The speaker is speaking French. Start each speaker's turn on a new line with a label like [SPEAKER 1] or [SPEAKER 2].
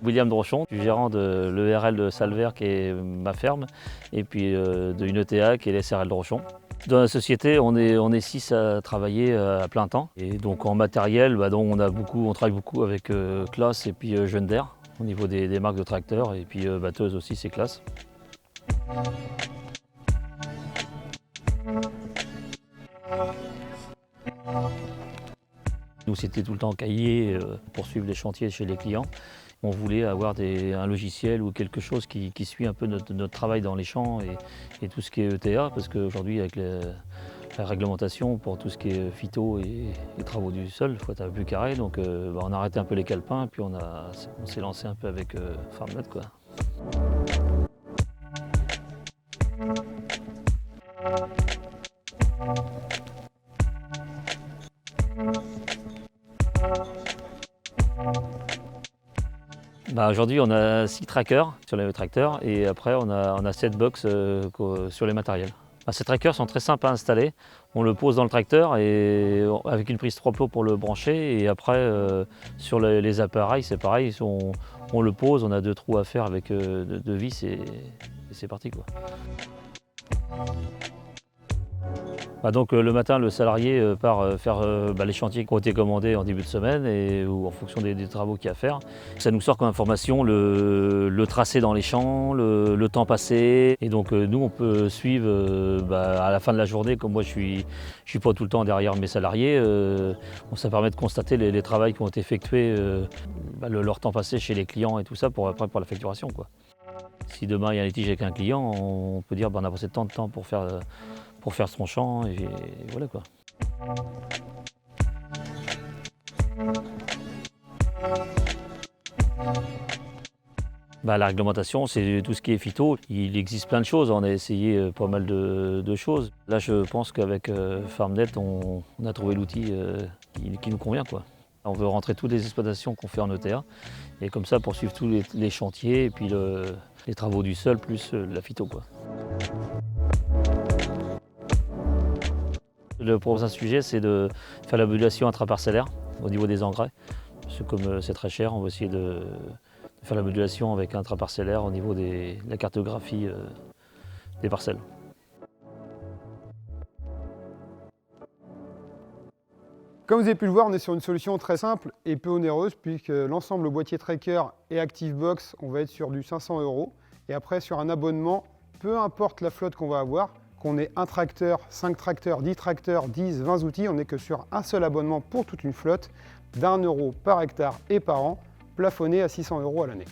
[SPEAKER 1] William Drochon, je suis gérant de l'ERL de Salver qui est ma ferme et puis de une ETA qui est l'SRL Drochon. Dans la société, on est 6 à travailler à plein temps. Et donc en matériel, donc on travaille beaucoup avec Claas et puis Jeunder au niveau des marques de tracteurs et puis batteuse aussi c'est Claas. Nous c'était tout le temps cahier pour suivre les chantiers chez les clients. On voulait avoir un logiciel ou quelque chose qui suit un peu notre travail dans les champs et tout ce qui est ETA, parce qu'aujourd'hui avec la réglementation pour tout ce qui est phyto et travaux du sol, il faut être un peu plus carré. Donc on a arrêté un peu les calepins et puis on s'est lancé un peu avec FarmNet, quoi. Aujourd'hui, on a 6 trackers sur les tracteurs et après, on a 7 box sur les matériels. Ces trackers sont très simples à installer. On le pose dans le tracteur et avec une prise 3 plots pour le brancher. Et après, sur les appareils, c'est pareil. On le pose, on a 2 trous à faire avec 2 vis et c'est parti, quoi. Donc le matin, le salarié part faire les chantiers qui ont été commandés en début de semaine ou en fonction des travaux qu'il y a à faire. Ça nous sort comme information le tracé dans les champs, le temps passé. Et donc nous, on peut suivre à la fin de la journée, comme moi je suis pas tout le temps derrière mes salariés, ça permet de constater les travaux qui ont été effectués, leur temps passé chez les clients et tout ça pour la facturation, quoi. Si demain il y a un litige avec un client, on peut dire on a passé tant de temps pour faire son champ et voilà, quoi. La réglementation, c'est tout ce qui est phyto. Il existe plein de choses, on a essayé pas mal de choses. Là, je pense qu'avec FarmNet, on a trouvé l'outil qui nous convient, quoi. On veut rentrer toutes les exploitations qu'on fait en ETA et comme ça pour suivre tous les chantiers et puis les travaux du sol plus la phyto, quoi. Le prochain sujet, c'est de faire la modulation intraparcellaire au niveau des engrais. Parce que comme c'est très cher, on va essayer de faire la modulation avec intraparcellaire au niveau de la cartographie des parcelles.
[SPEAKER 2] Comme vous avez pu le voir, on est sur une solution très simple et peu onéreuse puisque l'ensemble boîtier tracker et ActiveBox, on va être sur du 500 €. Et après, sur un abonnement, peu importe la flotte qu'on va avoir, qu'on ait un tracteur, 5 tracteurs, 10 tracteurs, 10, 20 outils, on n'est que sur un seul abonnement pour toute une flotte d'1 € par hectare et par an, plafonné à 600 € à l'année.